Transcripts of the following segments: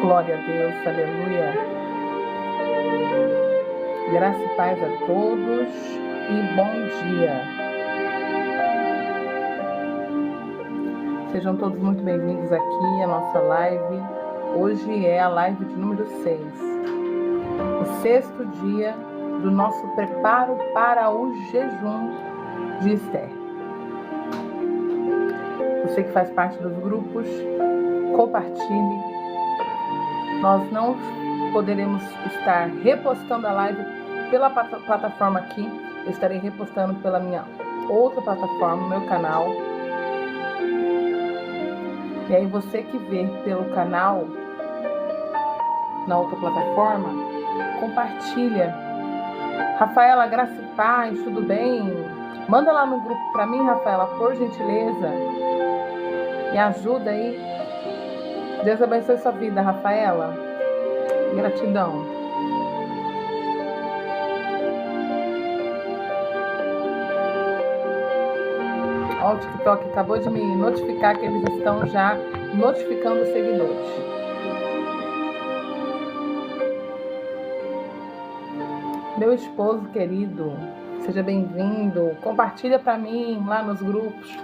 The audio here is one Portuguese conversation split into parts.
Glória a Deus, aleluia. Graça e paz a todos e bom dia. Sejam todos muito bem-vindos aqui à nossa live. Hoje é a live de número 6. O 6º dia do nosso preparo para o jejum de Esther. Você que faz parte dos grupos, compartilhe. Nós não poderemos estar repostando a live pela plataforma aqui. Eu estarei repostando pela minha outra plataforma, meu canal. E aí você que vê pelo canal, na outra plataforma, compartilha. Rafaela, graça e paz, tudo bem? Manda lá no grupo para mim, Rafaela, por gentileza. Me ajuda aí. Deus abençoe sua vida, Rafaela. Gratidão. Ó, o TikTok acabou de me notificar que eles estão já notificando os seguidores. Meu esposo querido, seja bem-vindo. Compartilha para mim lá nos grupos,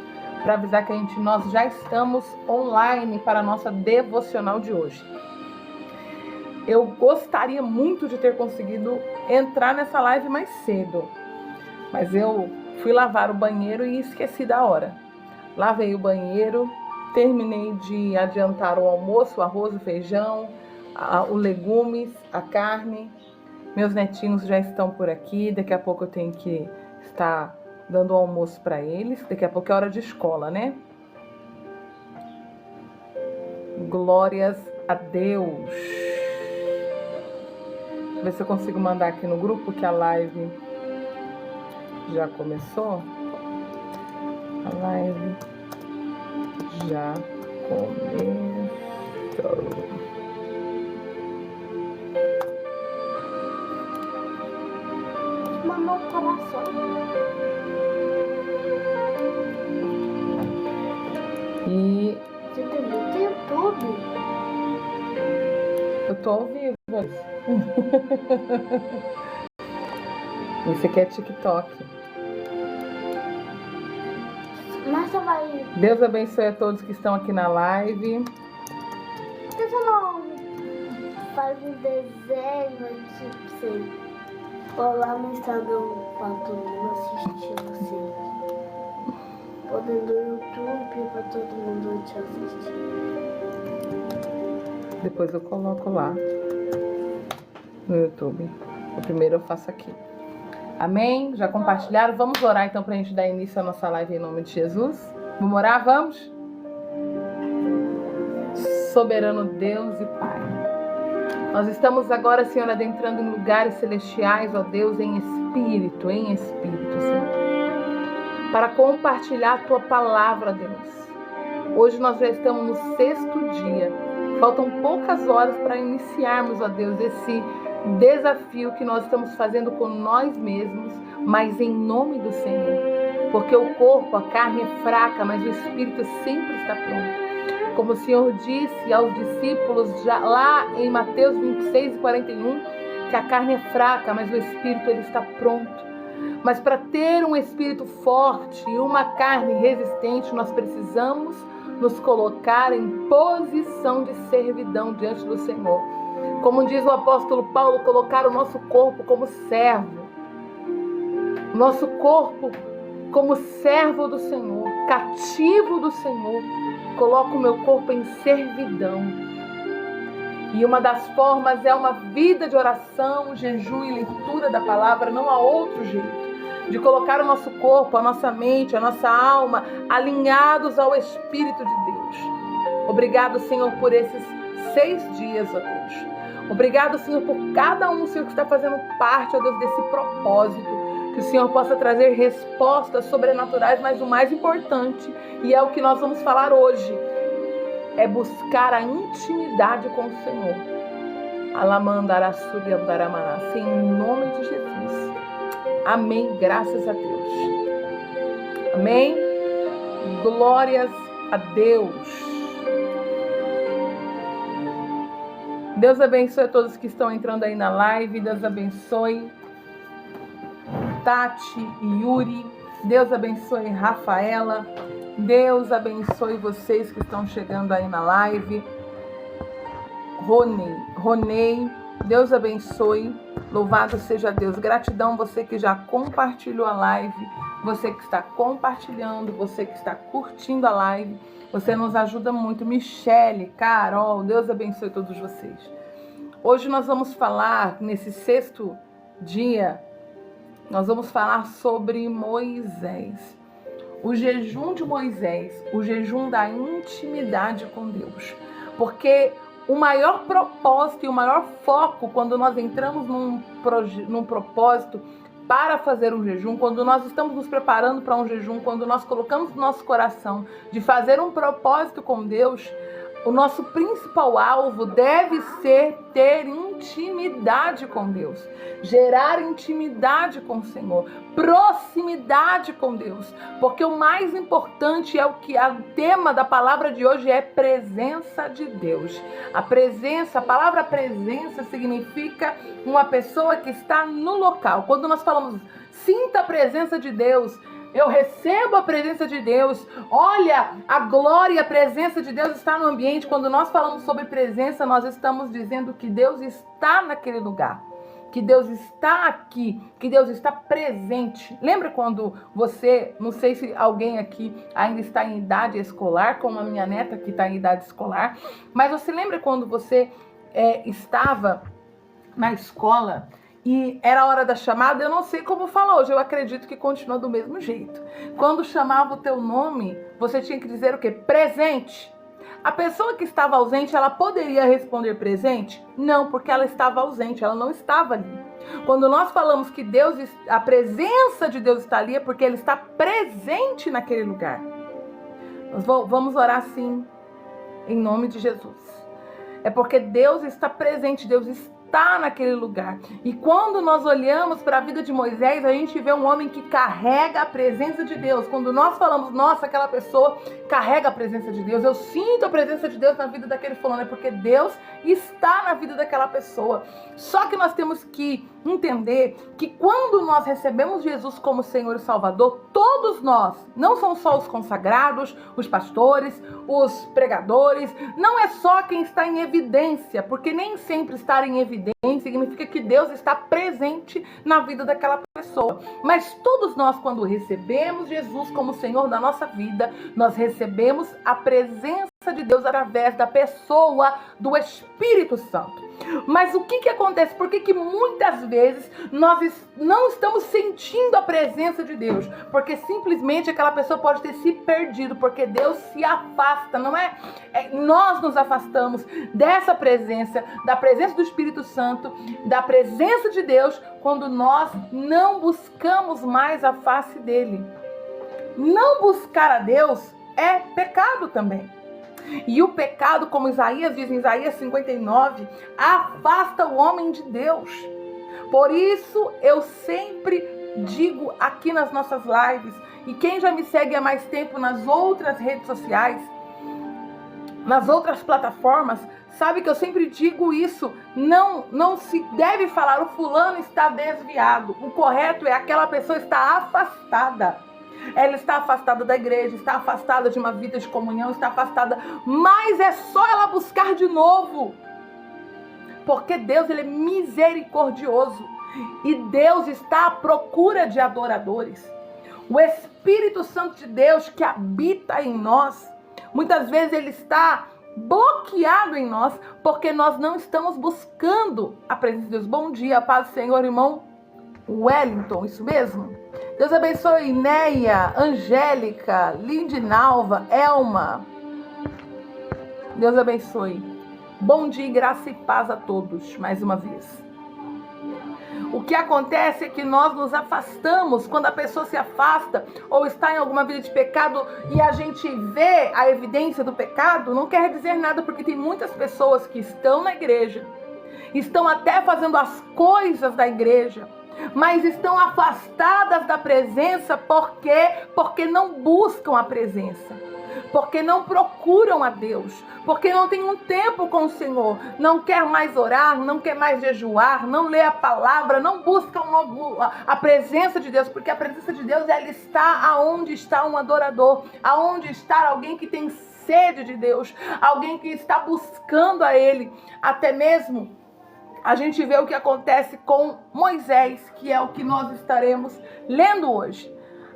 para avisar que nós já estamos online para a nossa devocional de hoje. Eu gostaria muito de ter conseguido entrar nessa live mais cedo, mas eu fui lavar o banheiro e esqueci da hora. Lavei o banheiro, terminei de adiantar o almoço, o arroz, o feijão, os legumes, a carne. Meus netinhos já estão por aqui, daqui a pouco eu tenho que estar dando o almoço para eles. Daqui a pouco é hora de escola, né? Glórias a Deus. Deixa eu ver se eu consigo mandar aqui no grupo que a live já começou. A live já começou. Mandou um coração. E Você também tem YouTube? eu tô ao vivo. Isso aqui é TikTok. Mas você vai... Deus abençoe a todos que estão aqui na live. Por que você não faz um desenho, tipo, você colar no Instagram pra todo mundo assistir você? Podendo no YouTube pra todo mundo te assistir. Depois eu coloco lá no YouTube. O primeiro eu faço aqui. Amém? Já compartilharam? Vamos orar então pra gente dar início à nossa live em nome de Jesus. Vamos orar? Vamos? Soberano Deus e Pai, nós estamos agora, Senhor, adentrando em lugares celestiais, ó Deus, em espírito, Senhor, para compartilhar a Tua palavra, Deus. Hoje nós já estamos no 6º dia. Faltam poucas horas para iniciarmos, ó Deus, esse desafio que nós estamos fazendo com nós mesmos, mas em nome do Senhor. Porque o corpo, a carne é fraca, mas o espírito sempre está pronto. Como o Senhor disse aos discípulos já lá em Mateus 26:41, que a carne é fraca, mas o espírito ele está pronto. Mas para ter um espírito forte e uma carne resistente, nós precisamos nos colocar em posição de servidão diante do Senhor. Como diz o apóstolo Paulo, colocar o nosso corpo como servo. Nosso corpo como servo do Senhor, cativo do Senhor. Coloco o meu corpo em servidão. E uma das formas é uma vida de oração, jejum e leitura da palavra. Não há outro jeito de colocar o nosso corpo, a nossa mente, a nossa alma alinhados ao Espírito de Deus. Obrigado, Senhor, por esses 6 dias, ó Deus. Obrigado, Senhor, por cada um, Senhor, que está fazendo parte, ó Deus, desse propósito. Que o Senhor possa trazer respostas sobrenaturais, mas o mais importante, e é o que nós vamos falar hoje, é buscar a intimidade com o Senhor. Alamandarasuriandaramanás, em nome de Jesus. Amém, graças a Deus. Amém. Glórias a Deus. Deus abençoe a todos que estão entrando aí na live. Deus abençoe Tati e Yuri. Deus abençoe Rafaela. Deus abençoe vocês que estão chegando aí na live. Ronei. Deus abençoe. Louvado seja Deus. Gratidão você que já compartilhou a live. Você que está compartilhando. Você que está curtindo a live. Você nos ajuda muito. Michele, Carol, Deus abençoe todos vocês. Hoje nós vamos falar, nesse 6º dia, nós vamos falar sobre Moisés. O jejum de Moisés, o jejum da intimidade com Deus. Porque o maior propósito e o maior foco quando nós entramos num propósito para fazer um jejum, quando nós estamos nos preparando para um jejum, quando nós colocamos no nosso coração de fazer um propósito com Deus, o nosso principal alvo deve ser ter intimidade com Deus, gerar intimidade com o Senhor, proximidade com Deus, porque o mais importante é o tema da palavra de hoje é presença de Deus. A palavra presença significa uma pessoa que está no local. Quando nós falamos sinta a presença de Deus, eu recebo a presença de Deus. Olha, a glória e a presença de Deus está no ambiente. Quando nós falamos sobre presença, nós estamos dizendo que Deus está naquele lugar. Que Deus está aqui, que Deus está presente. Lembra quando você, não sei se alguém aqui ainda está em idade escolar, como a minha neta que está em idade escolar, mas você lembra quando você estava na escola e era a hora da chamada? Eu não sei como fala hoje, eu acredito que continua do mesmo jeito. Quando chamava o teu nome, você tinha que dizer o quê? Presente. A pessoa que estava ausente, ela poderia responder presente? Não, porque ela estava ausente, ela não estava ali. Quando nós falamos que a presença de Deus está ali, é porque Ele está presente naquele lugar. Nós vamos orar assim, em nome de Jesus. É porque Deus está presente, Deus está naquele lugar. E quando nós olhamos para a vida de Moisés, a gente vê um homem que carrega a presença de Deus. Quando nós falamos, nossa, aquela pessoa carrega a presença de Deus, eu sinto a presença de Deus na vida daquele fulano, é porque Deus está na vida daquela pessoa. Só que nós temos que entender que quando nós recebemos Jesus como Senhor e Salvador, todos nós, não são só os consagrados, os pastores, os pregadores, não é só quem está em evidência, porque nem sempre estar em evidência significa que Deus está presente na vida daquela pessoa. Mas todos nós, quando recebemos Jesus como Senhor da nossa vida, nós recebemos a presença de Deus através da pessoa do Espírito Santo. Mas o que acontece? Por que muitas vezes nós não estamos sentindo a presença de Deus? Porque simplesmente aquela pessoa pode ter se perdido, porque Deus se afasta, não é? Nós nos afastamos dessa presença, da presença do Espírito Santo, da presença de Deus, quando nós não buscamos mais a face dele. Não buscar a Deus é pecado também. E o pecado, como Isaías diz em Isaías 59, afasta o homem de Deus. Por isso eu sempre digo aqui nas nossas lives, e quem já me segue há mais tempo nas outras redes sociais, nas outras plataformas, sabe que eu sempre digo isso. Não se deve falar o fulano está desviado. O correto é aquela pessoa está afastada. Ela está afastada da igreja, está afastada de uma vida de comunhão, está afastada, mas é só ela buscar de novo. Porque Deus, Ele é misericordioso e Deus está à procura de adoradores. O Espírito Santo de Deus que habita em nós, muitas vezes ele está bloqueado em nós, porque nós não estamos buscando a presença de Deus. Bom dia, paz do Senhor, irmão Wellington, isso mesmo? Deus abençoe Neia, Angélica, Lindinalva, Elma. Deus abençoe. Bom dia, graça e paz a todos, mais uma vez. O que acontece é que nós nos afastamos. Quando a pessoa se afasta ou está em alguma vida de pecado e a gente vê a evidência do pecado, não quer dizer nada, porque tem muitas pessoas que estão na igreja, estão até fazendo as coisas da igreja, mas estão afastadas da presença porque não buscam a presença. porque não procuram a Deus, porque não tem um tempo com o Senhor, não quer mais orar, não quer mais jejuar, não lê a palavra, não busca a presença de Deus, porque a presença de Deus, ela está aonde está um adorador, aonde está alguém que tem sede de Deus, alguém que está buscando a Ele. Até mesmo a gente vê o que acontece com Moisés, que é o que nós estaremos lendo hoje.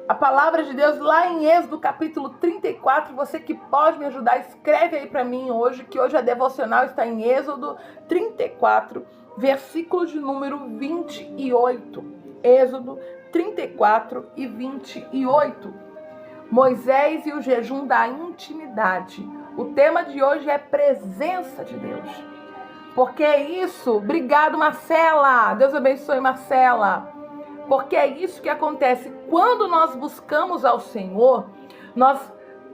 A palavra de Deus lá em Êxodo capítulo 34, você que pode me ajudar, escreve aí para mim hoje, que hoje a devocional está em Êxodo 34, versículo de número 28. Êxodo 34 e 28. Moisés e o jejum da intimidade. O tema de hoje é presença de Deus. Porque é isso, obrigado Marcela, Deus abençoe Marcela. Porque é isso que acontece quando nós buscamos ao Senhor, nós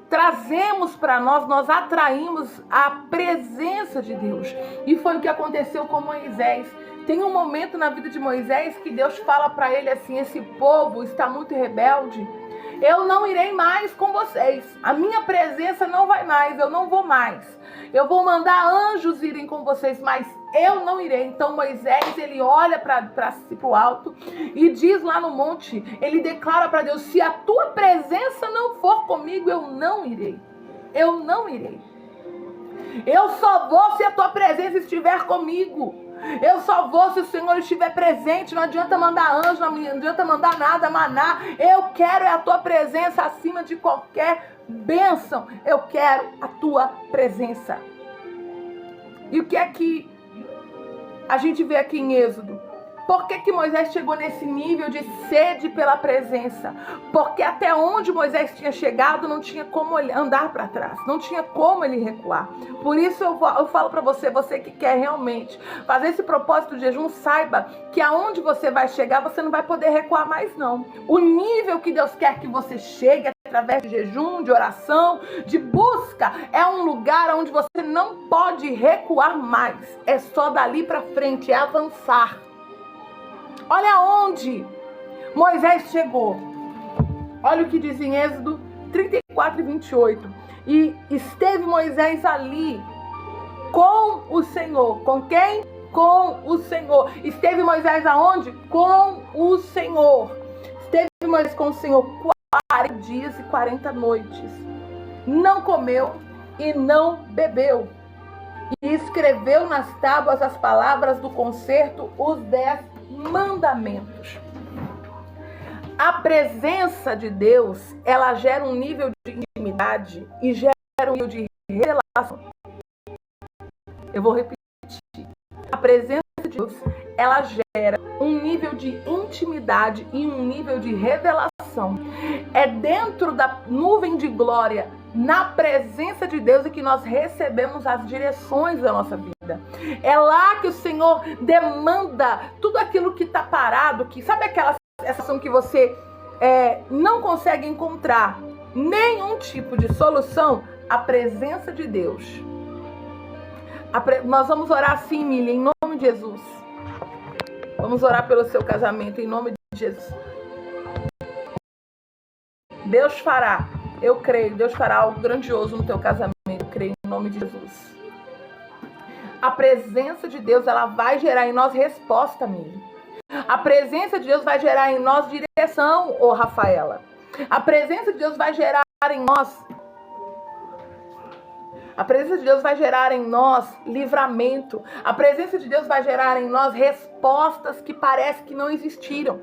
trazemos para nós atraímos a presença de Deus. E foi o que aconteceu com Moisés. Tem um momento na vida de Moisés que Deus fala para ele assim: esse povo está muito rebelde, eu não irei mais com vocês, a minha presença não vai mais, eu não vou mais, eu vou mandar anjos irem com vocês, mas eu não irei. Então Moisés, ele olha para o alto e diz lá no monte, ele declara para Deus: se a tua presença não for comigo, eu não irei, eu não irei. Eu só vou se a tua presença estiver comigo. Eu só vou se o Senhor estiver presente. Não adianta mandar anjo, não adianta mandar nada, maná. Eu quero a tua presença acima de qualquer bênção. Eu quero a tua presença. E o que é que a gente vê aqui em Êxodo? Por que Moisés chegou nesse nível de sede pela presença? Porque até onde Moisés tinha chegado não tinha como ele andar para trás, não tinha como ele recuar. Por isso eu falo para você, você que quer realmente fazer esse propósito de jejum, saiba que aonde você vai chegar, você não vai poder recuar mais não. O nível que Deus quer que você chegue através de jejum, de oração, de busca, é um lugar onde você não pode recuar mais. É só dali para frente, é avançar. Olha onde Moisés chegou. Olha o que diz em Êxodo 34 e 28. E esteve Moisés ali com o Senhor. Com quem? Com o Senhor. Esteve Moisés aonde? Com o Senhor. Esteve Moisés com o Senhor 40 dias e 40 noites. Não comeu e não bebeu. E escreveu nas tábuas as palavras do concerto, os 10 mandamentos. A presença de Deus, ela gera um nível de intimidade e gera um nível de revelação. Eu vou repetir. A presença de Deus, ela gera um nível de intimidade e um nível de revelação. É dentro da nuvem de glória, na presença de Deus, é que nós recebemos as direções da nossa vida. É lá que o Senhor demanda tudo aquilo que está parado, que sabe aquela sensação que você não consegue encontrar nenhum tipo de solução? A presença de Deus. Nós vamos orar assim, Milha, em nome de Jesus. Vamos orar pelo seu casamento, em nome de Jesus. Deus fará, eu creio, Deus fará algo grandioso no teu casamento, eu creio, em nome de Jesus. A presença de Deus, ela vai gerar em nós resposta, Milha. A presença de Deus vai gerar em nós direção, ô Rafaela. A presença de Deus vai gerar em nós... A presença de Deus vai gerar em nós livramento. A presença de Deus vai gerar em nós respostas que parece que não existiram.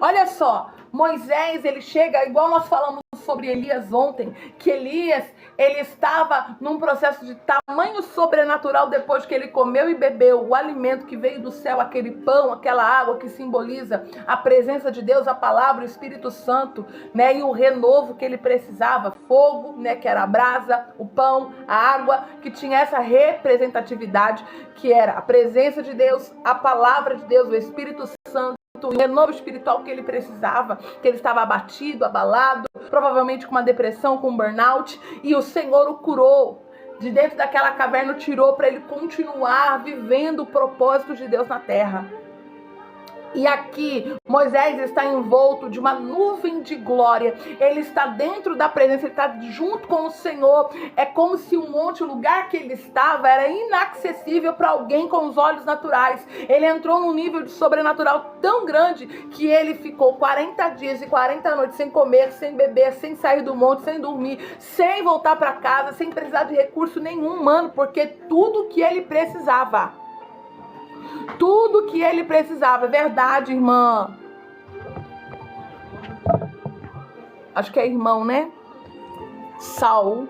Olha só, Moisés, ele chega, igual nós falamos sobre Elias ontem, que Elias, ele estava num processo de tamanho sobrenatural depois que ele comeu e bebeu o alimento que veio do céu, aquele pão, aquela água que simboliza a presença de Deus, a palavra, o Espírito Santo, né, e o renovo que ele precisava, fogo, né, que era a brasa, o pão, a água, que tinha essa representatividade, que era a presença de Deus, a palavra de Deus, o Espírito Santo, o renovo espiritual que ele precisava, que ele estava abatido, abalado, provavelmente com uma depressão, com um burnout, e o Senhor o curou. De dentro daquela caverna o tirou para ele continuar vivendo o propósito de Deus na terra. E aqui Moisés está envolto de uma nuvem de glória. Ele está dentro da presença, ele está junto com o Senhor. É como se o monte, o lugar que ele estava, era inacessível para alguém com os olhos naturais. Ele entrou num nível de sobrenatural tão grande que ele ficou 40 dias e 40 noites sem comer, sem beber, sem sair do monte, sem dormir, sem voltar para casa, sem precisar de recurso nenhum humano, porque tudo que ele precisava, é verdade, irmã. Acho que é irmão, né? Saul.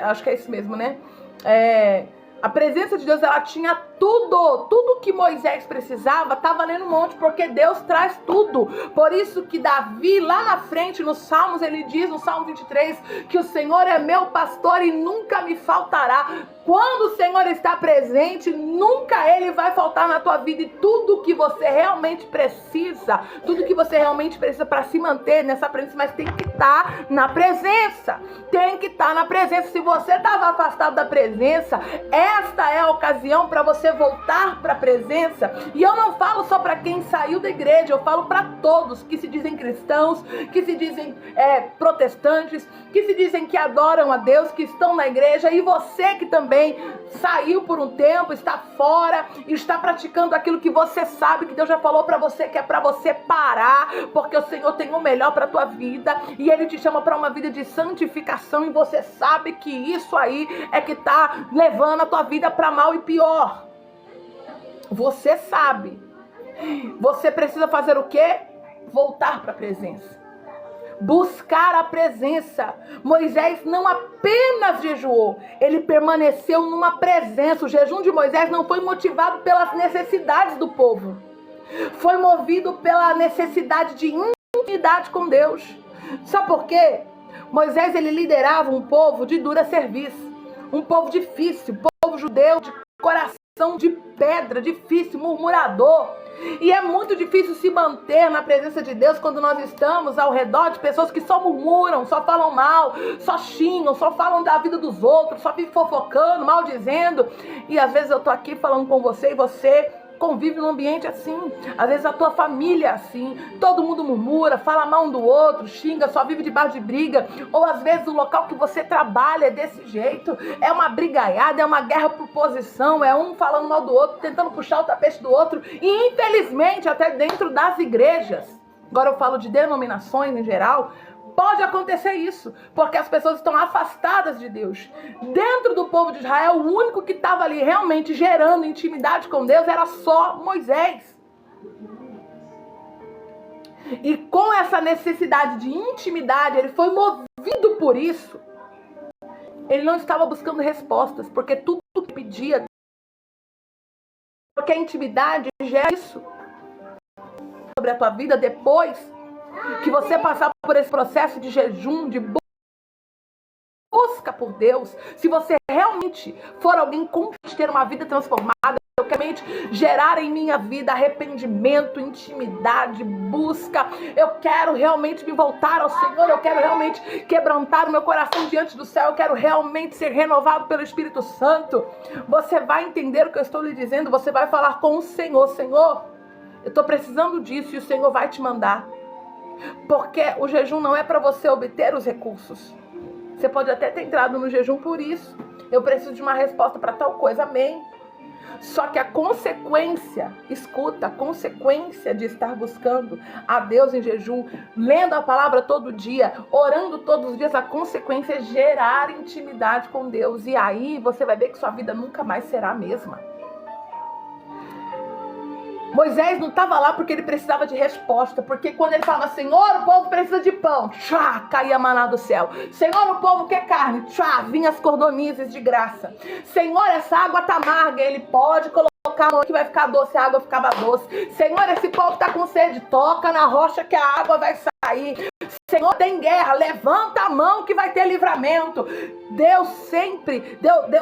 Acho que é isso mesmo, né? A presença de Deus, ela tinha tudo que Moisés precisava, estava ali no monte, porque Deus traz tudo. Por isso que Davi, lá na frente, nos Salmos, ele diz, no Salmo 23, que o Senhor é meu pastor e nunca me faltará. Quando o Senhor está presente, nunca Ele vai faltar na tua vida. E tudo que você realmente precisa, para se manter nessa presença, mas tem que estar na presença. Se você estava afastado da presença, esta é a ocasião para você voltar para a presença. E eu não falo só para quem saiu da igreja, eu falo para todos que se dizem cristãos, que se dizem protestantes, que se dizem que adoram a Deus, que estão na igreja, e você que também saiu por um tempo, está fora e está praticando aquilo que você sabe que Deus já falou para você, que é para você parar, porque o Senhor tem o melhor para a tua vida e Ele te chama para uma vida de santificação, e você sabe que isso aí é que está levando a tua vida para mal e pior. Você sabe. Você precisa fazer o quê? Voltar para a presença. Buscar a presença. Moisés não apenas jejuou, ele permaneceu numa presença. O jejum de Moisés não foi motivado pelas necessidades do povo, foi movido pela necessidade de intimidade com Deus. Sabe por quê? Moisés, ele liderava um povo de dura serviço, um povo difícil, povo judeu de coração de pedra, difícil, murmurador. E é muito difícil se manter na presença de Deus quando nós estamos ao redor de pessoas que só murmuram, só falam mal, só xingam, só falam da vida dos outros, só vivem fofocando, maldizendo. E às vezes eu tô aqui falando com você e você convive num ambiente assim. Às vezes a tua família é assim, todo mundo murmura, fala mal um do outro, xinga, só vive debaixo de briga. Ou às vezes o local que você trabalha é desse jeito, é uma brigaiada, é uma guerra por posição, é um falando mal do outro, tentando puxar o tapete do outro. E infelizmente até dentro das igrejas, agora eu falo de denominações em geral, pode acontecer isso, porque as pessoas estão afastadas de Deus. Dentro do povo de Israel, o único que estava ali realmente gerando intimidade com Deus era só Moisés. E com essa necessidade de intimidade, ele foi movido por isso. Ele não estava buscando respostas, porque tudo que pedia, porque a intimidade gera isso sobre a tua vida depois que você passar por esse processo de jejum, de busca por Deus. Se você realmente for alguém com ter uma vida transformada, eu quero realmente gerar em minha vida arrependimento, intimidade, busca. Eu quero realmente me voltar ao Senhor, eu quero realmente quebrantar o meu coração diante do céu, eu quero realmente ser renovado pelo Espírito Santo. Você vai entender o que eu estou lhe dizendo, você vai falar com o Senhor: Senhor, eu estou precisando disso, e o Senhor vai te mandar. Porque o jejum não é para você obter os recursos. Você pode até ter entrado no jejum por isso. Eu preciso de uma resposta para tal coisa, amém. Só que a consequência, escuta, a consequência de estar buscando a Deus em jejum, lendo a palavra todo dia, orando todos os dias, a consequência é gerar intimidade com Deus. E aí você vai ver que sua vida nunca mais será a mesma. Moisés não estava lá porque ele precisava de resposta, porque quando ele falava: Senhor, o povo precisa de pão, tchá, caía maná do céu. Senhor, o povo quer carne, tchá, vinha as cordonizes de graça. Senhor, essa água tá amarga, ele pode colocar a mão que vai ficar doce, a água ficava doce. Senhor, esse povo tá com sede, toca na rocha que a água vai sair. Senhor, tem guerra, levanta a mão que vai ter livramento. Deus sempre,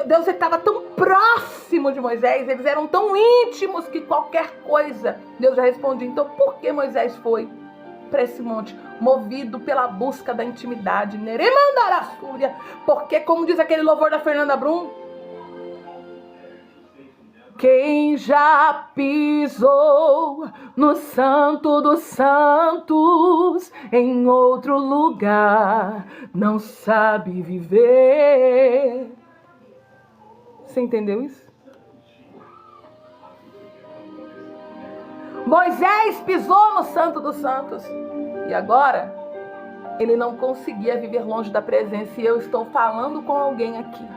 Deus estava tão próximo de Moisés, eles eram tão íntimos que qualquer coisa Deus já respondia. Então por que Moisés foi para esse monte? Movido pela busca da intimidade. Porque, como diz aquele louvor da Fernanda Brum, Quem já pisou no Santo dos Santos, em outro lugar, não sabe viver. Você entendeu isso? Moisés pisou no Santo dos Santos e agora ele não conseguia viver longe da presença. E eu estou falando com alguém aqui.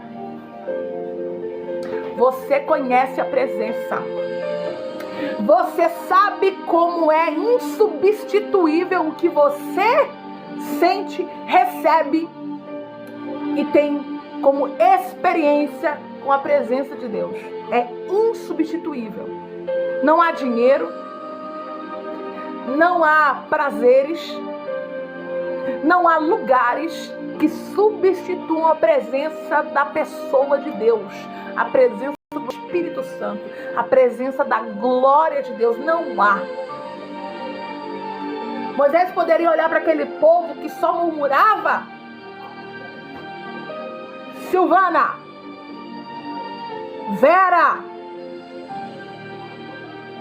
Você conhece a presença. Você sabe como é insubstituível o que você sente, recebe e tem como experiência com a presença de Deus. É insubstituível. Não há dinheiro, não há prazeres, não há lugares que substituam a presença da pessoa de Deus, a presença do Espírito Santo, a presença da glória de Deus. Não há. Moisés poderia olhar para aquele povo que só murmurava. Silvana, Vera,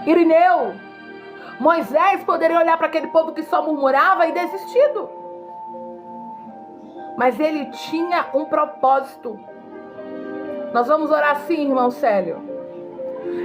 Irineu. Moisés poderia olhar para aquele povo que só murmurava e desistido. Mas ele tinha um propósito. Nós vamos orar sim, irmão Célio.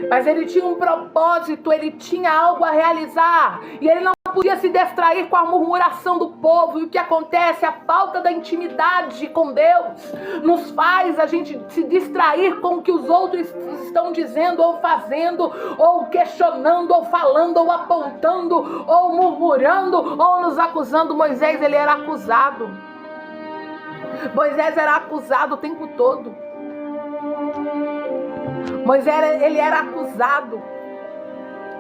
Mas ele tinha um propósito, ele tinha algo a realizar. E ele não podia se distrair com a murmuração do povo. E o que acontece? A falta da intimidade com Deus nos faz a gente se distrair com o que os outros estão dizendo ou fazendo, ou questionando, ou falando, ou apontando, ou murmurando, ou nos acusando. Moisés, ele era acusado. Moisés era acusado o tempo todo. Moisés, ele era acusado.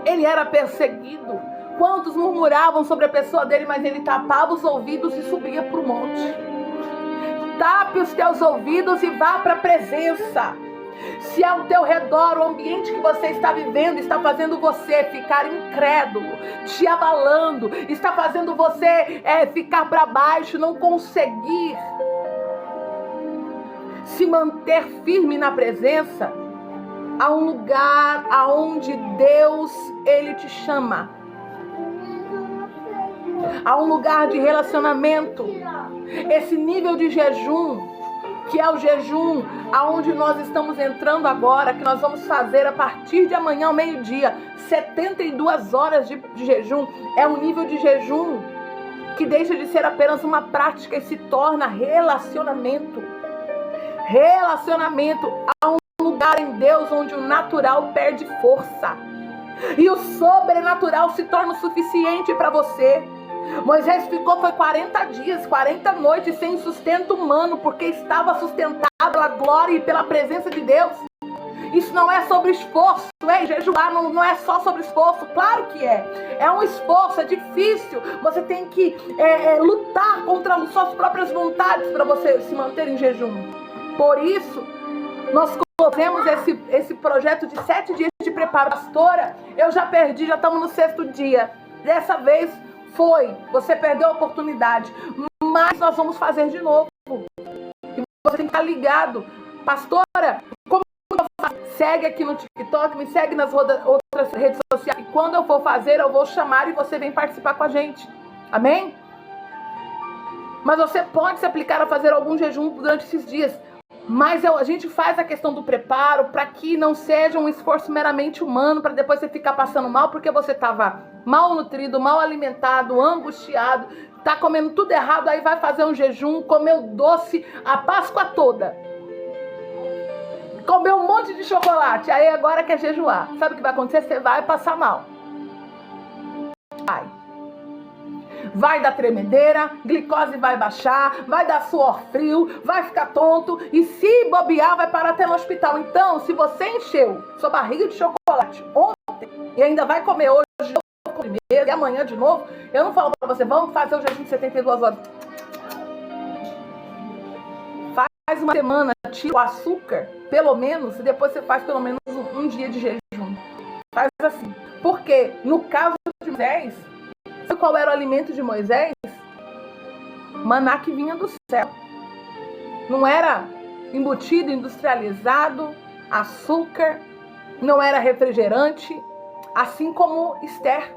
Ele era perseguido. Quantos murmuravam sobre a pessoa dele, mas ele tapava os ouvidos e subia para o monte. Tape os teus ouvidos e vá para a presença. Se ao teu redor, o ambiente que você está vivendo está fazendo você ficar incrédulo, te abalando, está fazendo você ficar para baixo, não conseguir se manter firme na presença, há um lugar aonde Deus, ele te chama. Há um lugar de relacionamento. Esse nível de jejum, que é o jejum aonde nós estamos entrando agora, que nós vamos fazer a partir de amanhã ao meio-dia, 72 horas de jejum, é um nível de jejum que deixa de ser apenas uma prática e se torna relacionamento. Relacionamento. Há um lugar em Deus onde o natural perde força e o sobrenatural se torna o suficiente para você. Moisés ficou 40 dias, 40 noites sem sustento humano, porque estava sustentado pela glória e pela presença de Deus. Isso não é sobre esforço, jejuar não é só sobre esforço, claro que é. É um esforço, é difícil, você tem que lutar contra as suas próprias vontades para você se manter em jejum. Por isso, nós fizemos esse projeto de 7 dias de preparo. Pastora, eu já perdi, já estamos no 6º dia. Dessa vez você perdeu a oportunidade, mas nós vamos fazer de novo. E você tem que estar ligado. Pastora, como eu faço? Segue aqui no TikTok, me segue nas outras redes sociais. E quando eu for fazer, eu vou chamar e você vem participar com a gente. Amém? Mas você pode se aplicar a fazer algum jejum durante esses dias. Mas a gente faz a questão do preparo para que não seja um esforço meramente humano, para depois você ficar passando mal porque você estava mal nutrido, mal alimentado, angustiado, está comendo tudo errado, aí vai fazer um jejum, comeu doce a Páscoa toda, comeu um monte de chocolate, aí agora quer jejuar. Sabe o que vai acontecer? Você vai passar mal. Vai dar tremedeira, glicose vai baixar, vai dar suor frio, vai ficar tonto e se bobear vai parar até no hospital. Então, se você encheu sua barriga de chocolate ontem e ainda vai comer hoje primeiro e amanhã de novo, eu não falo pra você, vamos fazer o jejum de 72 horas. Faz uma semana, tira o açúcar, pelo menos, e depois você faz pelo menos um dia de jejum. Faz assim. Porque no caso de Moisés, qual era o alimento de Moisés? Maná que vinha do céu. Não era embutido, industrializado, açúcar. não era refrigerante, assim como Esther.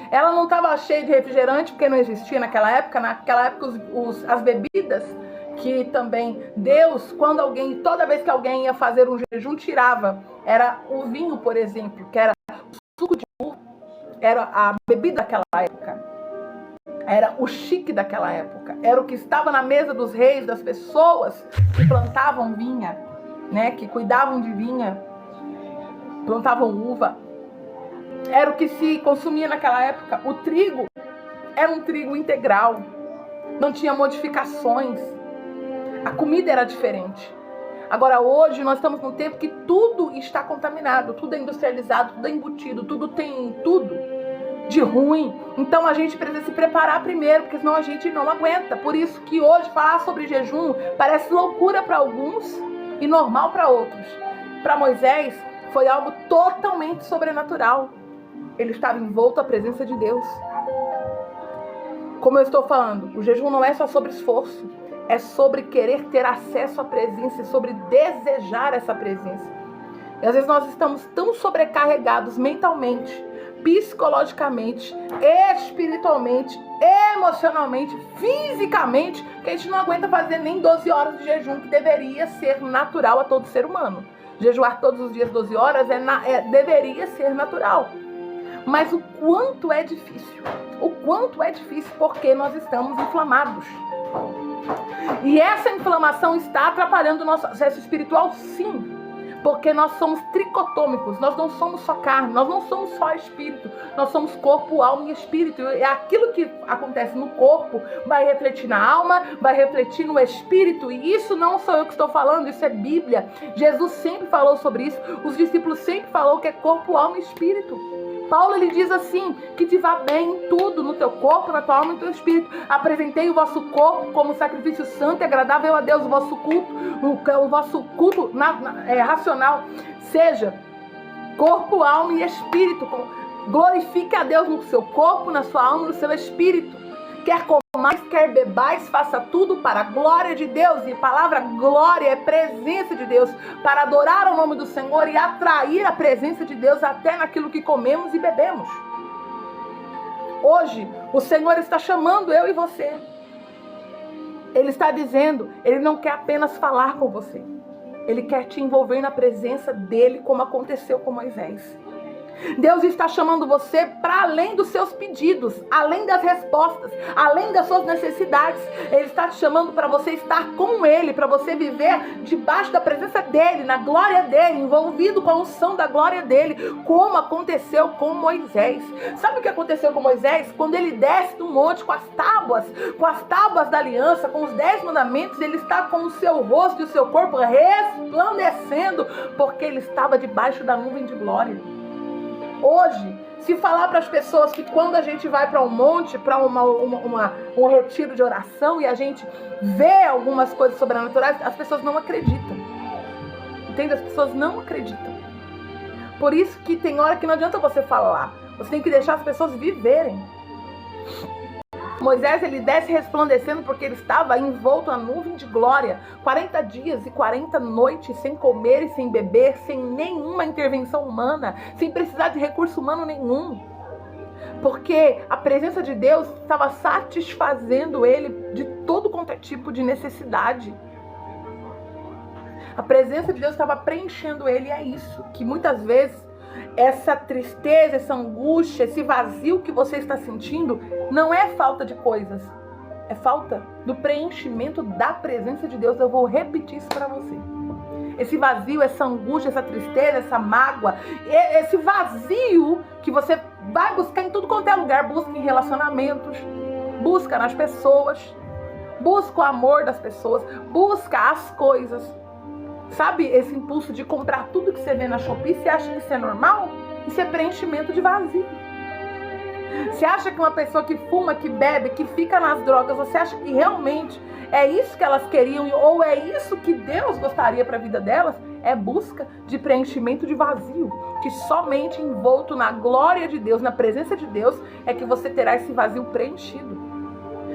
Ela não estava cheia de refrigerante porque não existia naquela época. Naquela época as bebidas que também Deus, toda vez que alguém ia fazer um jejum, tirava. Era o vinho, por exemplo, que era o suco de uva, era a bebida daquela época. Era o chique daquela época. Era o que estava na mesa dos reis, das pessoas que plantavam vinha, né? Que cuidavam de vinha, plantavam uva. Era o que se consumia naquela época. O trigo era um trigo integral. Não tinha modificações. A comida era diferente. Agora hoje nós estamos num tempo que tudo está contaminado. Tudo é industrializado, tudo é embutido, tudo tem tudo de ruim. Então a gente precisa se preparar primeiro, porque senão a gente não aguenta. Por isso que hoje falar sobre jejum parece loucura para alguns e normal para outros. Para Moisés foi algo totalmente sobrenatural. Ele estava envolto à presença de Deus. Como eu estou falando, o jejum não é só sobre esforço, é sobre querer ter acesso à presença, é sobre desejar essa presença. E às vezes nós estamos tão sobrecarregados mentalmente, psicologicamente, espiritualmente, emocionalmente, fisicamente, que a gente não aguenta fazer nem 12 horas de jejum, que deveria ser natural a todo ser humano. Jejuar todos os dias 12 horas deveria ser natural. Mas o quanto é difícil. O quanto é difícil porque nós estamos inflamados. E essa inflamação está atrapalhando o nosso acesso espiritual, sim. Porque nós somos tricotômicos, nós não somos só carne, nós não somos só espírito, nós somos corpo, alma e espírito. E aquilo que acontece no corpo vai refletir na alma, vai refletir no espírito. E isso não sou eu que estou falando, isso é Bíblia. Jesus sempre falou sobre isso, os discípulos sempre falaram que é corpo, alma e espírito. Paulo, ele diz assim, que te vá bem em tudo, no teu corpo, na tua alma e no teu espírito. Apresentei o vosso corpo como sacrifício santo e agradável a Deus, o vosso culto racional, seja corpo, alma e espírito. Glorifique a Deus no seu corpo, na sua alma e no seu espírito. Quer comais, quer bebais, faça tudo para a glória de Deus. E a palavra glória é presença de Deus, para adorar o nome do Senhor e atrair a presença de Deus até naquilo que comemos e bebemos. Hoje, o Senhor está chamando eu e você. Ele está dizendo, Ele não quer apenas falar com você. Ele quer te envolver na presença dEle, como aconteceu com Moisés. Deus está chamando você para além dos seus pedidos, além das respostas, além das suas necessidades. Ele está te chamando para você estar com Ele, para você viver debaixo da presença dEle, na glória dEle, envolvido com a unção da glória dEle, como aconteceu com Moisés. Sabe o que aconteceu com Moisés? Quando ele desce do monte com as tábuas da aliança, com os 10 mandamentos, ele está com o seu rosto e o seu corpo resplandecendo, porque ele estava debaixo da nuvem de glória. Hoje, se falar para as pessoas que quando a gente vai para um monte, para um retiro de oração e a gente vê algumas coisas sobrenaturais, as pessoas não acreditam. Entende? As pessoas não acreditam. Por isso que tem hora que não adianta você falar. Você tem que deixar as pessoas viverem. Moisés, ele desce resplandecendo porque ele estava envolto na nuvem de glória. 40 dias e 40 noites sem comer e sem beber, sem nenhuma intervenção humana, sem precisar de recurso humano nenhum. Porque a presença de Deus estava satisfazendo ele de todo quanto é tipo de necessidade. A presença de Deus estava preenchendo ele, e é isso que muitas vezes essa tristeza, essa angústia, esse vazio que você está sentindo não é falta de coisas, é falta do preenchimento da presença de Deus. Eu vou repetir isso para você. Esse vazio, essa angústia, essa tristeza, essa mágoa, esse vazio que você vai buscar em tudo quanto é lugar, busca em relacionamentos, busca nas pessoas, busca o amor das pessoas, busca as coisas. Sabe esse impulso de comprar tudo que você vê na Shopee? Você acha que isso é normal? Isso é preenchimento de vazio. Você acha que uma pessoa que fuma, que bebe, que fica nas drogas, você acha que realmente é isso que elas queriam? Ou é isso que Deus gostaria para a vida delas? É busca de preenchimento de vazio. Que somente envolto na glória de Deus, na presença de Deus, é que você terá esse vazio preenchido.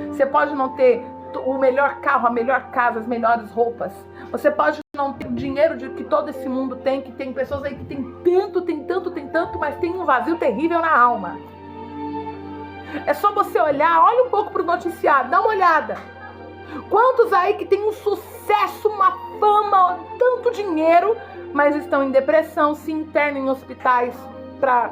Você pode não ter o melhor carro, a melhor casa, as melhores roupas. Você pode não ter o dinheiro que todo esse mundo tem, que tem pessoas aí que tem tanto, mas tem um vazio terrível na alma. É só você olhar, olha um pouco para o noticiário, dá uma olhada. Quantos aí que tem um sucesso, uma fama, tanto dinheiro, mas estão em depressão, se internam em hospitais para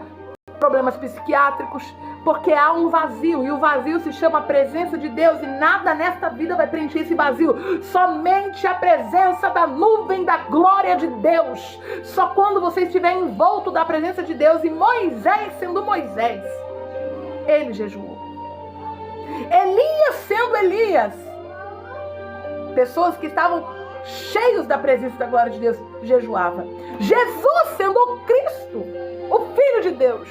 problemas psiquiátricos, porque há um vazio, e o vazio se chama presença de Deus, e nada nesta vida vai preencher esse vazio, somente a presença da nuvem da glória de Deus. Só quando você estiver envolto da presença de Deus. E Moisés, sendo Moisés, ele jejuou. Elias, sendo Elias, pessoas que estavam cheios da presença da glória de Deus, jejuava. Jesus, sendo o Cristo, o Filho de Deus,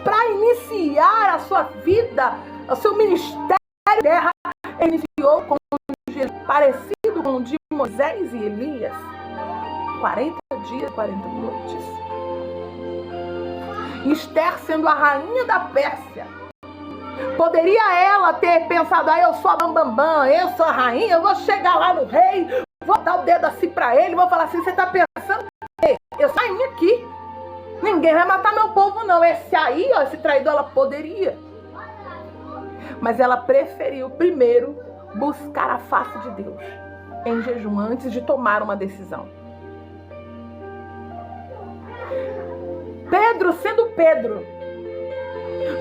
para iniciar a sua vida, o seu ministério na terra, ele iniciou com um jejum parecido com o de Moisés e Elias, 40 dias, 40 noites. Esther, sendo a rainha da Pérsia, poderia ela ter pensado, eu sou a bambambam, eu sou a rainha, eu vou chegar lá no rei, vou dar o dedo assim para ele, vou falar assim, você está pensando? Eu sou a rainha aqui. Ninguém vai matar meu povo, não. Esse aí, esse traidor, ela poderia. Mas ela preferiu primeiro buscar a face de Deus em jejum, antes de tomar uma decisão. Pedro, sendo Pedro,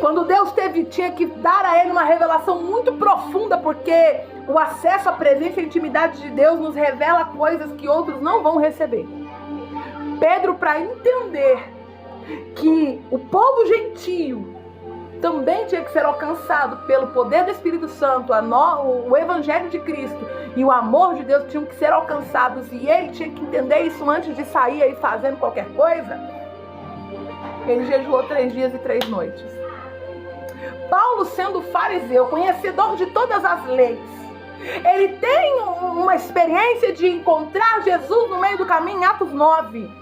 quando Deus tinha que dar a ele uma revelação muito profunda, porque o acesso à presença e à intimidade de Deus nos revela coisas que outros não vão receber. Pedro, para entender que o povo gentio também tinha que ser alcançado pelo poder do Espírito Santo, o Evangelho de Cristo e o amor de Deus tinham que ser alcançados, e ele tinha que entender isso antes de sair aí fazendo qualquer coisa, ele jejuou 3 dias e 3 noites. Paulo, sendo fariseu, conhecedor de todas as leis, ele tem uma experiência de encontrar Jesus no meio do caminho em Atos 9.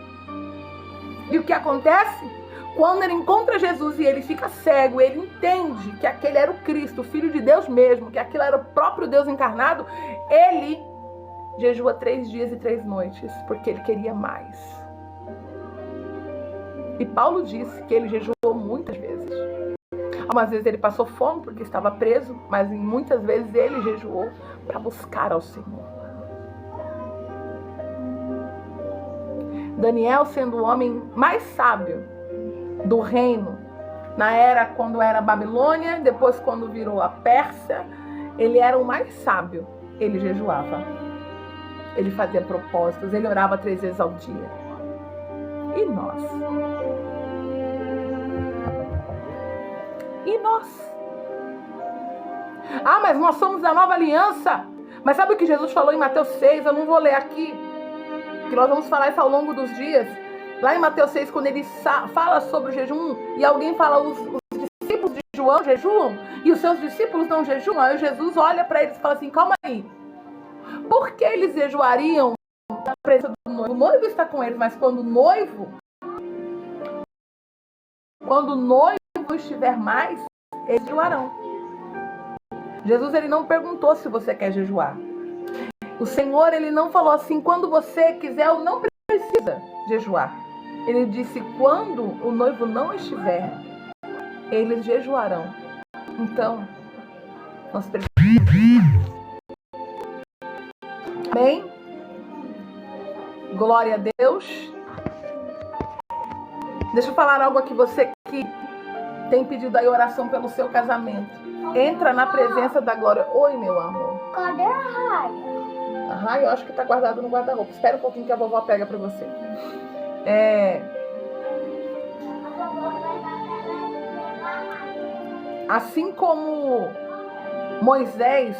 E o que acontece? Quando ele encontra Jesus e ele fica cego, ele entende que aquele era o Cristo, o Filho de Deus mesmo, que aquilo era o próprio Deus encarnado, ele jejua 3 dias e 3 noites, porque ele queria mais. E Paulo disse que ele jejuou muitas vezes. Algumas vezes ele passou fome porque estava preso, mas muitas vezes ele jejuou para buscar ao Senhor. Daniel, sendo o homem mais sábio do reino, na era quando era a Babilônia, depois quando virou a Pérsia, ele era o mais sábio. Ele jejuava, ele fazia propósitos, ele orava 3 vezes ao dia. E nós? E nós? Mas nós somos a nova aliança. Mas sabe o que Jesus falou em Mateus 6? Eu não vou ler aqui, que nós vamos falar isso ao longo dos dias. Lá em Mateus 6, quando ele fala sobre o jejum, e alguém fala, os discípulos de João jejuam, e os seus discípulos não jejuam, aí Jesus olha para eles e fala assim, calma aí, por que eles jejuariam na presença do noivo? O noivo está com eles, mas quando o noivo estiver mais, eles jejuarão. Jesus, ele não perguntou se você quer jejuar. O Senhor, ele não falou assim, quando você quiser ou não precisa jejuar. Ele disse, quando o noivo não estiver, eles jejuarão. Então, nós precisamos. Amém? Glória a Deus. Deixa eu falar algo aqui, você que tem pedido aí oração pelo seu casamento. Entra na presença da glória. Oi, meu amor. Cadê a Raia? A Raia, eu acho que tá guardado no guarda-roupa. Espera um pouquinho que a vovó pega pra você. Assim como Moisés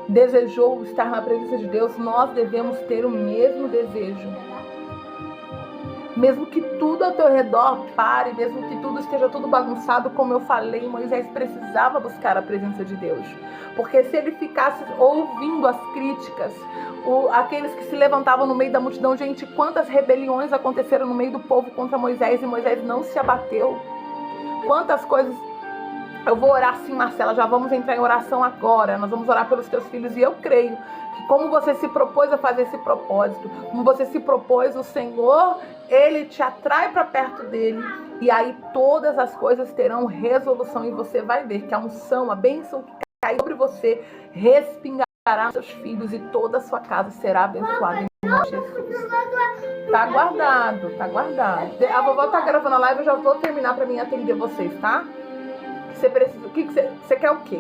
desejou estar na presença de Deus, nós devemos ter o mesmo desejo. Mesmo que tudo ao teu redor pare, mesmo que tudo esteja tudo bagunçado, como eu falei, Moisés precisava buscar a presença de Deus. Porque se ele ficasse ouvindo as críticas, aqueles que se levantavam no meio da multidão, gente, quantas rebeliões aconteceram no meio do povo contra Moisés e Moisés não se abateu. Quantas coisas Eu vou orar sim, Marcela, já vamos entrar em oração agora. Nós vamos orar pelos teus filhos e eu creio que como você se propôs a fazer esse propósito, como você se propôs, o Senhor, Ele te atrai para perto dEle e aí todas as coisas terão resolução e você vai ver que a unção, a bênção que cai sobre você respingará nos seus filhos e toda a sua casa será abençoada em nome de Jesus. Tá guardado, tá guardado. A vovó tá gravando a live, eu já vou terminar para mim atender vocês, tá? Você precisa. O que você quer o quê?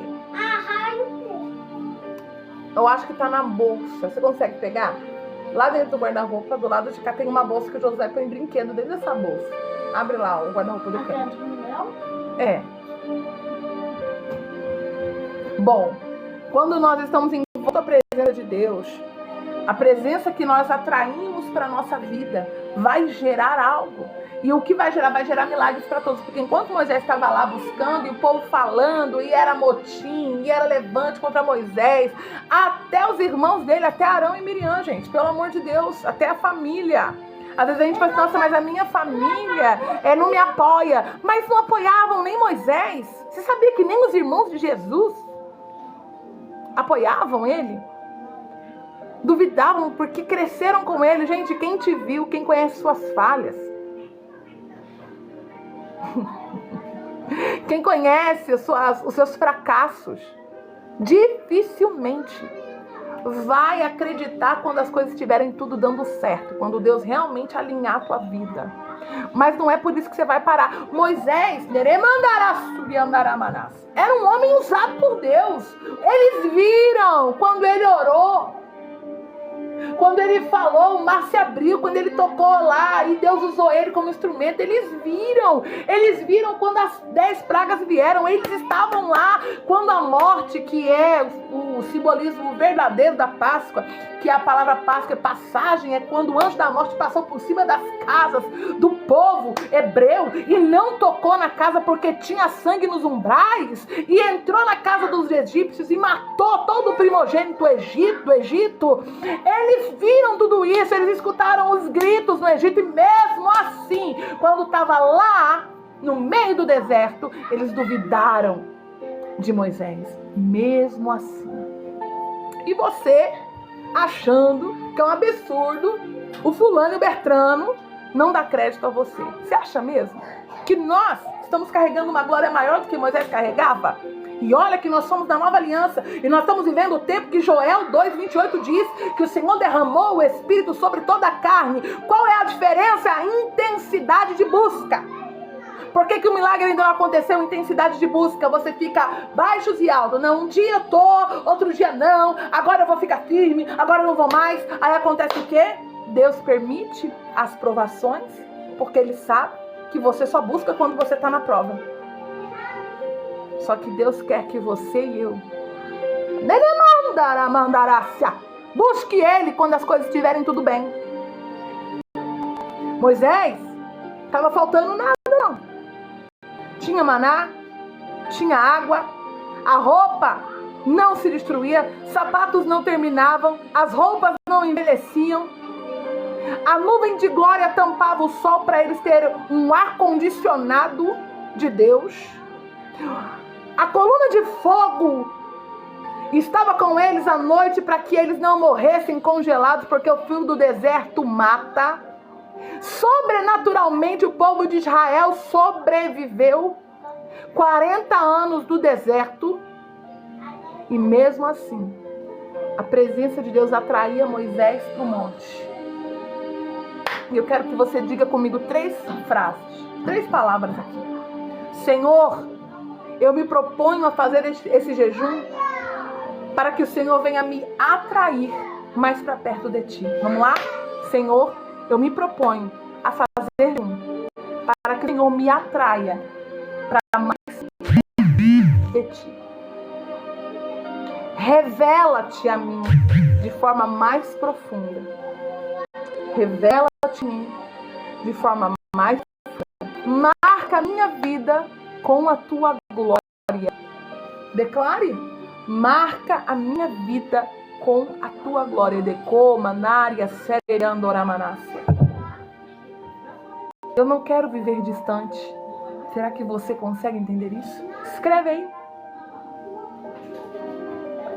Eu acho que tá na bolsa. Você consegue pegar? Lá dentro do guarda-roupa, do lado de cá, tem uma bolsa que o José põe brinquedo dentro dessa bolsa. Abre lá o guarda-roupa do canto. É. Bom, quando nós estamos em volta à presença de Deus, a presença que nós atraímos para a nossa vida vai gerar algo. E o que vai gerar milagres para todos. Porque enquanto Moisés estava lá buscando, e o povo falando, e era motim, e era levante contra Moisés, até os irmãos dele, até Arão e Miriam, gente, pelo amor de Deus, até a família. Às vezes a gente fala assim, nossa, mas a minha família não me apoia. Mas não apoiavam nem Moisés. Você sabia que nem os irmãos de Jesus apoiavam ele? Duvidavam porque cresceram com ele. Gente, quem te viu, quem conhece suas falhas, quem conhece os seus fracassos, dificilmente vai acreditar quando as coisas estiverem tudo dando certo, quando Deus realmente alinhar a tua vida. Mas não é por isso que você vai parar. Moisés, era um homem usado por Deus. Eles viram quando ele orou, quando ele falou, o mar se abriu, quando ele tocou lá e Deus usou ele como instrumento. Eles viram quando as 10 pragas vieram. Eles estavam lá quando a morte, que é o simbolismo verdadeiro da Páscoa, que a palavra Páscoa é passagem, é quando o anjo da morte passou por cima das casas do povo hebreu e não tocou na casa porque tinha sangue nos umbrais, e entrou na casa dos egípcios e matou todo o primogênito do Egito. Eles viram tudo isso, eles escutaram os gritos no Egito, e mesmo assim, quando estava lá no meio do deserto, eles duvidaram de Moisés, mesmo assim. E você achando que é um absurdo o fulano e o Bertrano não dá crédito a você. Você acha mesmo que nós estamos carregando uma glória maior do que Moisés carregava? E olha que nós somos da nova aliança, e nós estamos vivendo o tempo que Joel 2:28 diz que o Senhor derramou o Espírito sobre toda a carne. Qual é a diferença? A intensidade de busca. Por que o milagre ainda não aconteceu? Intensidade de busca. Você fica baixos e altos. Não, um dia eu tô, outro dia não. Agora eu vou ficar firme, agora eu não vou mais. Aí acontece o quê? Deus permite as provações, porque Ele sabe que você só busca quando você está na prova. Só que Deus quer que você e eu busque Ele quando as coisas estiverem tudo bem. Moisés, estava faltando nada não. Tinha maná, tinha água, a roupa não se destruía, sapatos não terminavam, as roupas não envelheciam. A nuvem de glória tampava o sol para eles terem um ar-condicionado de Deus. A coluna de fogo estava com eles à noite para que eles não morressem congelados, porque o frio do deserto mata. Sobrenaturalmente o povo de Israel sobreviveu 40 anos do deserto, e mesmo assim a presença de Deus atraía Moisés para o monte. E eu quero que você diga comigo 3 frases, 3 palavras aqui. Senhor, eu me proponho a fazer esse jejum para que o Senhor venha me atrair mais para perto de Ti. Vamos lá? Senhor, eu me proponho a fazer jejum para que o Senhor me atraia para mais de Ti. Revela-te a mim de forma mais profunda. Revela-te a mim de forma mais profunda. Marca a minha vida com a Tua glória. Declare: marca a minha vida com a Tua glória. Decoma, Nária, Sereandoramanassia. Eu não quero viver distante. Será que você consegue entender isso? Escreve aí.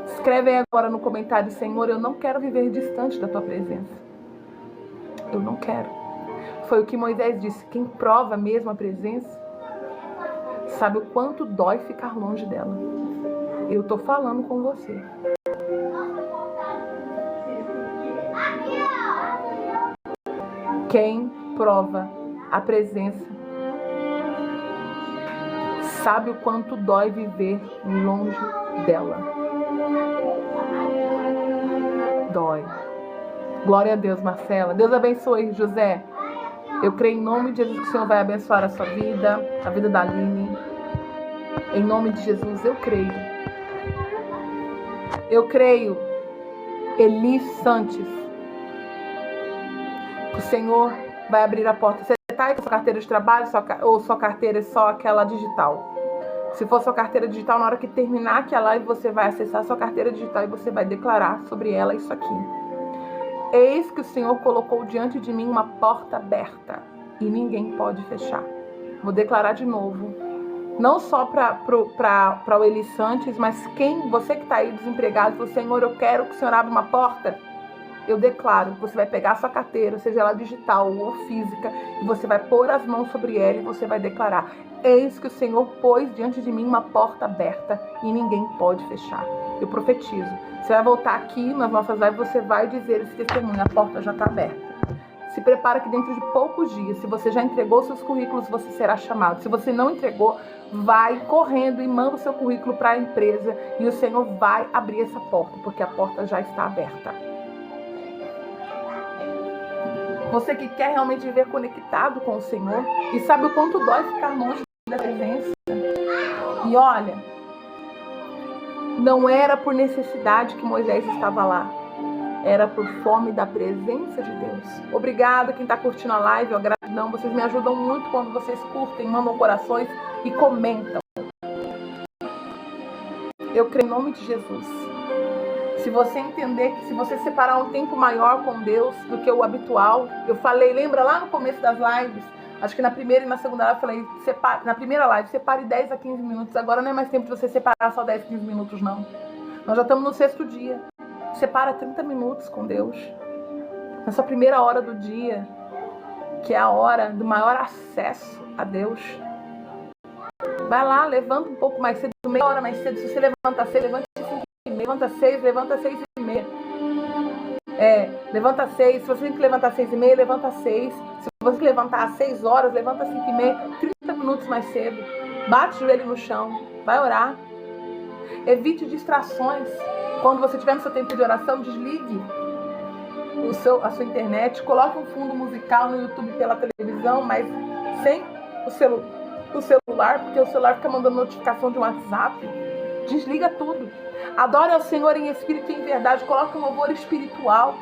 Escreve aí agora no comentário: Senhor, eu não quero viver distante da tua presença. Eu não quero. Foi o que Moisés disse: quem prova mesmo a presença sabe o quanto dói ficar longe dela. Eu tô falando com você. Quem prova a presença sabe o quanto dói viver longe dela. Dói. Glória a Deus, Marcela. Deus abençoe, José. Eu creio em nome de Jesus que o Senhor vai abençoar a sua vida, a vida da Aline. Em nome de Jesus, eu creio. Eu creio, Eli Santos, que o Senhor vai abrir a porta. Você está aí com sua carteira de trabalho ou sua carteira é só aquela digital? Se for sua carteira digital, na hora que terminar aqui a live, você vai acessar a sua carteira digital e você vai declarar sobre ela isso aqui. Eis que o Senhor colocou diante de mim uma porta aberta e ninguém pode fechar. Vou declarar de novo. Não só para o Eli Santos, mas você que está aí desempregado, falou: Senhor, eu quero que o Senhor abra uma porta. Eu declaro que você vai pegar a sua carteira, seja ela digital ou física, e você vai pôr as mãos sobre ela e você vai declarar: eis que o Senhor pôs diante de mim uma porta aberta e ninguém pode fechar. Eu profetizo. Você vai voltar aqui nas nossas lives, você vai dizer esse testemunho: a porta já está aberta. Se prepara que dentro de poucos dias, se você já entregou seus currículos, você será chamado. Se você não entregou, vai correndo e manda o seu currículo para a empresa e o Senhor vai abrir essa porta, porque a porta já está aberta. Você que quer realmente viver conectado com o Senhor e sabe o quanto dói ficar longe da presença. E olha, não era por necessidade que Moisés estava lá. Era por fome da presença de Deus. Obrigada quem está curtindo a live, gratidão. Vocês me ajudam muito quando vocês curtem, mandam corações e comentam. Eu creio em nome de Jesus. Se você entender que se você separar um tempo maior com Deus do que o habitual, eu falei, lembra lá no começo das lives, acho que na primeira e na segunda live eu falei, na primeira live, separe 10 a 15 minutos. Agora não é mais tempo de você separar só 10, 15 minutos, não. Nós já estamos no 6º dia. Separa 30 minutos com Deus. Nessa primeira hora do dia, que é a hora do maior acesso a Deus. Vai lá, levanta um pouco mais cedo, meia hora mais cedo. Se você levanta cedo, levanta 5h30. Levanta 6, levanta 6h30. Levanta 6. Se você tem que levantar 6h30, levanta 6. Se você tem que levantar às 6 horas, levanta 5h30. 30 minutos mais cedo. Bate o joelho no chão. Vai orar. Evite distrações. Quando você estiver no seu tempo de oração, desligue a sua internet, coloque um fundo musical no YouTube pela televisão, mas sem o celular, porque o celular fica mandando notificação de um WhatsApp. Desliga tudo. Adore ao Senhor em espírito e em verdade. Coloque um louvor espiritual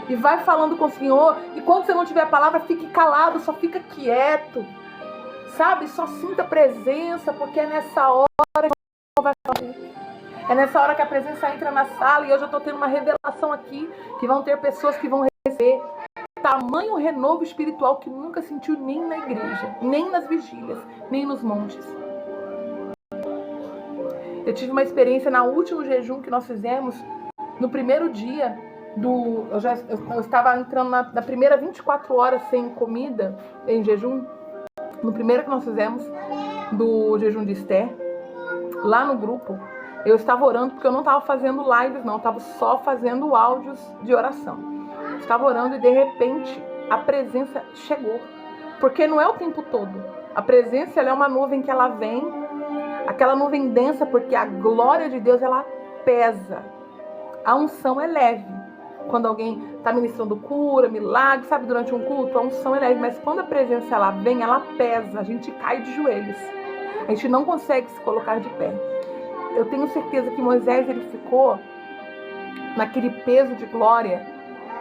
e vai falando com o Senhor. E quando você não tiver a palavra, fique calado, só fica quieto. Sabe? Só sinta a presença, porque é nessa hora que o Senhor vai fazer. É nessa hora que a presença entra na sala e hoje eu estou tendo uma revelação aqui que vão ter pessoas que vão receber tamanho renovo espiritual que nunca sentiu nem na igreja, nem nas vigílias, nem nos montes. Eu tive uma experiência no último jejum que nós fizemos, no primeiro dia eu estava entrando na primeira 24 horas sem comida em jejum, no primeiro que nós fizemos do jejum de Esther, lá no grupo. Eu estava orando porque eu não estava fazendo lives, não. Eu estava só fazendo áudios de oração. Eu estava orando e de repente a presença chegou. Porque não é o tempo todo. A presença ela é uma nuvem que ela vem, aquela nuvem densa, porque a glória de Deus ela pesa. A unção é leve. Quando alguém está ministrando cura, milagre, sabe, durante um culto, a unção é leve. Mas quando a presença ela vem, ela pesa. A gente cai de joelhos. A gente não consegue se colocar de pé. Eu tenho certeza que Moisés ele ficou naquele peso de glória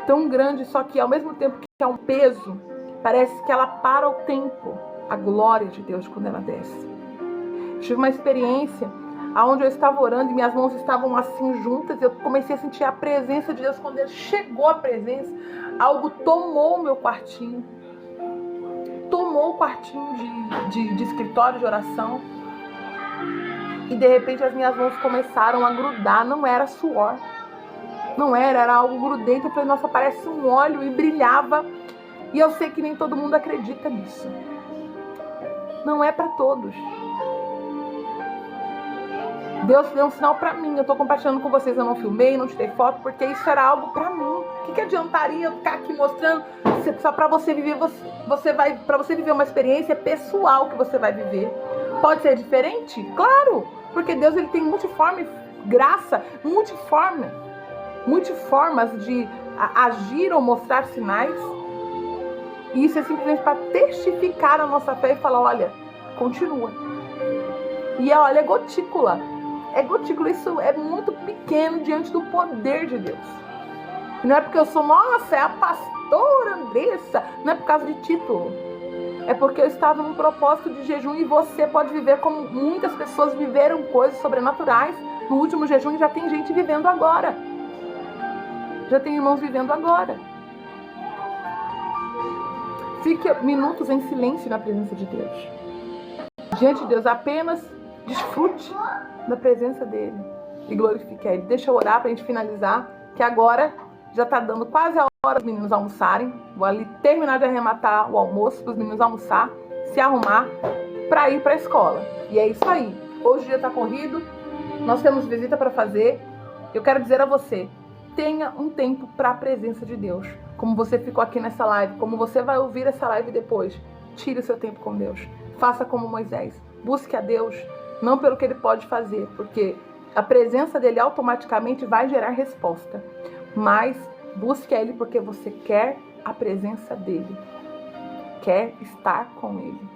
tão grande, só que ao mesmo tempo que é um peso, parece que ela para o tempo, a glória de Deus quando ela desce. Eu tive uma experiência onde eu estava orando e minhas mãos estavam assim juntas, e eu comecei a sentir a presença de Deus. Quando ele chegou a presença, algo tomou o meu quartinho, tomou o quartinho de escritório de oração. E de repente as minhas mãos começaram a grudar, não era suor. Não era algo grudento. Eu falei, nossa, parece um óleo, e brilhava. E eu sei que nem todo mundo acredita nisso. Não é para todos. Deus deu um sinal para mim. Eu tô compartilhando com vocês. Eu não filmei, não tirei foto, porque isso era algo para mim. O que adiantaria eu ficar aqui mostrando? Só para você viver, para você viver uma experiência pessoal que você vai viver. Pode ser diferente? Claro, porque Deus, ele tem multiforme graça, multiformas de agir ou mostrar sinais. E isso é simplesmente para testificar a nossa fé e falar, olha, continua. E olha, é gotícula. Isso é muito pequeno diante do poder de Deus. E não é porque eu sou, nossa, é a pastora Andressa. Não é por causa de título. É porque eu estava num propósito de jejum e você pode viver como muitas pessoas viveram coisas sobrenaturais no último jejum, e já tem gente vivendo agora. Já tem irmãos vivendo agora. Fique minutos em silêncio na presença de Deus. Diante de Deus, apenas desfrute da presença dele e glorifique a ele. Deixa eu orar para a gente finalizar, que agora já está dando quase a hora dos meninos almoçarem. Vou ali terminar de arrematar o almoço para os meninos almoçar, se arrumar para ir para a escola. E é isso aí. Hoje o dia está corrido, nós temos visita para fazer. Eu quero dizer a você, tenha um tempo para a presença de Deus. Como você ficou aqui nessa live, como você vai ouvir essa live depois, tire o seu tempo com Deus. Faça como Moisés. Busque a Deus, não pelo que ele pode fazer, porque a presença dele automaticamente vai gerar resposta. Mas busque a ele porque você quer a presença dele. Quer estar com ele.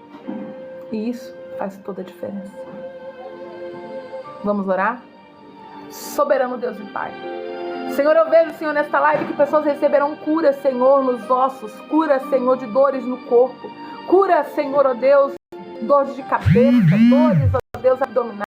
E isso faz toda a diferença. Vamos orar? Soberano Deus e Pai. Senhor, eu vejo, Senhor, nesta live que pessoas receberão cura, Senhor, nos ossos. Cura, Senhor, de dores no corpo. Cura, Senhor, ó Deus, dores de cabeça, dores, ó Deus, abdominais.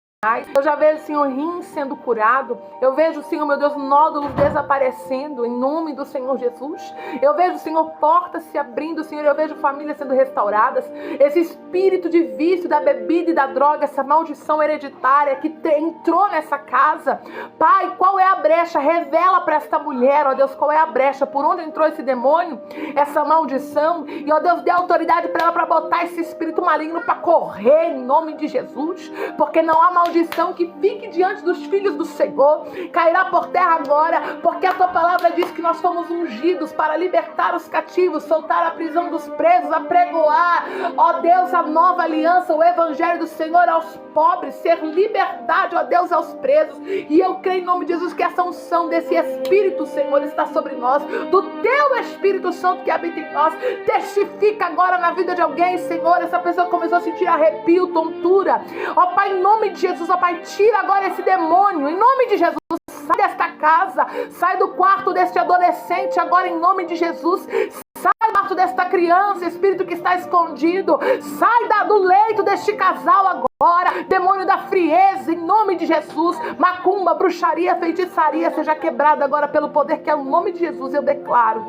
Eu já vejo, Senhor, rins sendo curado. Eu vejo, Senhor, meu Deus, nódulos desaparecendo em nome do Senhor Jesus. Eu vejo, Senhor, portas se abrindo, Senhor. Eu vejo famílias sendo restauradas. Esse espírito de vício da bebida e da droga, essa maldição hereditária que entrou nessa casa. Pai, qual é a brecha? Revela para esta mulher, ó Deus, qual é a brecha? Por onde entrou esse demônio, essa maldição? E, ó Deus, dê autoridade para ela para botar esse espírito maligno para correr em nome de Jesus. Porque não há maldição que fique diante dos filhos do Senhor, cairá por terra agora, porque a tua palavra diz que nós fomos ungidos para libertar os cativos, soltar a prisão dos presos, apregoar, ó Deus, a nova aliança, o evangelho do Senhor aos pobres, ser liberdade, ó Deus, aos presos. E eu creio em nome de Jesus que essa unção desse Espírito, Senhor, está sobre nós, do teu Espírito Santo que habita em nós. Testifica agora na vida de alguém, Senhor, essa pessoa começou a sentir arrepio, tontura, ó Pai, em nome de Jesus, ó Pai, tira agora esse demônio, em nome de Jesus. Sai desta casa, sai do quarto deste adolescente agora em nome de Jesus. Sai do quarto desta criança, espírito que está escondido. Sai do leito deste casal agora. Demônio da frieza, em nome de Jesus. Macumba, bruxaria, feitiçaria, seja quebrada agora pelo poder que é o nome de Jesus. Eu declaro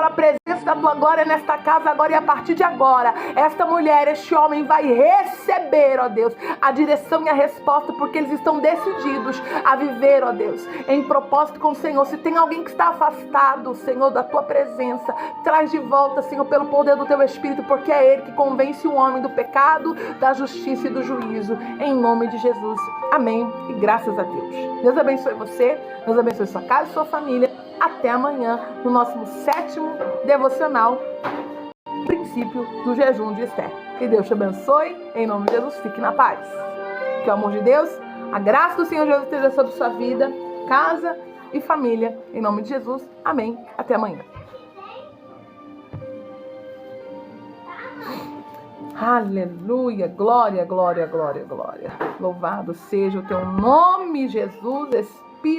a presença da tua glória nesta casa agora, e a partir de agora, esta mulher, este homem vai receber, ó Deus, a direção e a resposta, porque eles estão decididos a viver, ó Deus, em propósito com o Senhor. Se tem alguém que está afastado, Senhor, da tua presença, traz de volta, Senhor, pelo poder do teu Espírito, porque é ele que convence o homem do pecado, da justiça e do juízo, em nome de Jesus. Amém. E graças a Deus. Deus abençoe você, Deus abençoe sua casa e sua família. Até amanhã, no nosso 7º devocional, princípio do jejum de Esther. Que Deus te abençoe, em nome de Jesus, fique na paz. Que o amor de Deus, a graça do Senhor Jesus esteja sobre sua vida, casa e família, em nome de Jesus. Amém. Até amanhã. Aleluia, glória, glória, glória, glória. Louvado seja o teu nome, Jesus.